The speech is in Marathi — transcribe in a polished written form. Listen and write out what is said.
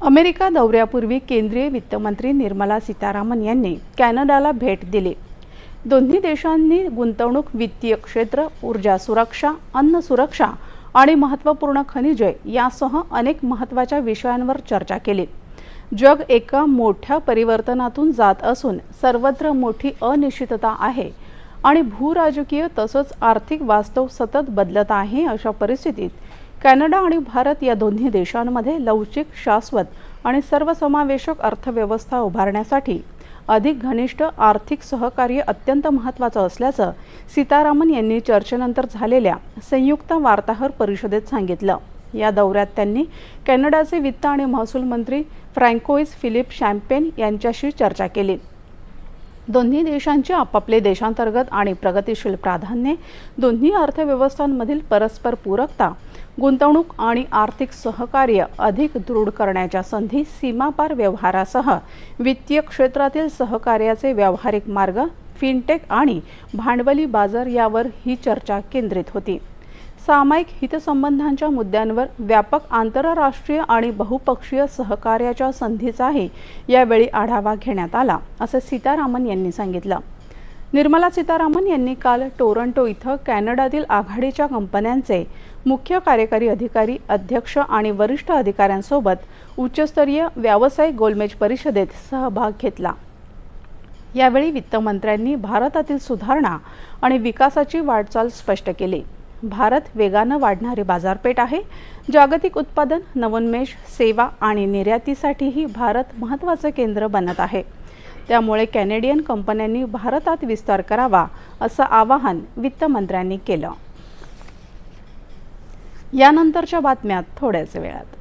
अमेरिका दौऱ्यापूर्वी केंद्रीय वित्तमंत्री निर्मला सीतारामन यांनी कॅनडाला भेट दिली। दोन्ही देशांनी गुंतवणूक, वित्तीय क्षेत्र, ऊर्जा सुरक्षा, अन्न सुरक्षा आणि महत्त्वपूर्ण खनिजे यासह अनेक महत्त्वाच्या विषयांवर चर्चा केली। जग एका मोठ्या परिवर्तनातून जात असून सर्वत्र मोठी अनिश्चितता आहे आणि भूराजकीय तसंच आर्थिक वास्तव सतत बदलत आहे। अशा परिस्थितीत कॅनडा आणि भारत या दोन्ही देशांमध्ये लवचिक, शाश्वत आणि सर्वसमावेशक अर्थव्यवस्था उभारण्यासाठी अधिक घनिष्ठ आर्थिक सहकार्य अत्यंत महत्त्वाचं असल्याचं सीतारामन यांनी चर्चेनंतर झालेल्या संयुक्त वार्ताहर परिषदेत सांगितलं। या दौऱ्यात त्यांनी कॅनडाचे वित्त आणि महसूल मंत्री फ्रँकोइस फिलिप शॅम्पेन यांच्याशी चर्चा केली। दोन्ही देशांचे आपापले देशांतर्गत आणि प्रगतिशील प्राधान्ये, दोन्ही अर्थव्यवस्थांमधील परस्पर पूरकता, गुंतवणूक आणि आर्थिक सहकार्य अधिक दृढ करण्याच्या संधी, सीमापार व्यवहारासह वित्तीय क्षेत्रातील सहकार्याचे व्यावहारिक मार्ग, फिनटेक आणि भांडवली बाजार यावर ही चर्चा केंद्रित होती। सामायिक हितसंबंधांच्या मुद्द्यांवर व्यापक आंतरराष्ट्रीय आणि बहुपक्षीय सहकार्याच्या संधीचाही यावेळी आढावा घेण्यात आला, असं सीतारामन यांनी सांगितलं। निर्मला सीतारामन यांनी काल टोरंटो इथं कॅनडातील आघाडीच्या कंपन्यांचे मुख्य कार्यकारी अधिकारी, अध्यक्ष आणि वरिष्ठ अधिकाऱ्यांसोबत उच्चस्तरीय व्यावसायिक गोलमेज परिषदेत सहभाग घेतला। यावेळी वित्तमंत्र्यांनी भारतातील सुधारणा आणि विकासाची वाटचाल स्पष्ट केली। भारत वेगानं वाढणारी बाजारपेठ आहे। जागतिक उत्पादन, नवोन्मेष, सेवा आणि निर्यातीसाठीही भारत महत्त्वाचं केंद्र बनत आहे। त्यामुळे कॅनेडियन कंपन्यांनी भारतात विस्तार करावा, असं आवाहन वित्तमंत्र्यांनी केलं। यानंतरच्या बातम्यात थोड्याच वेळात।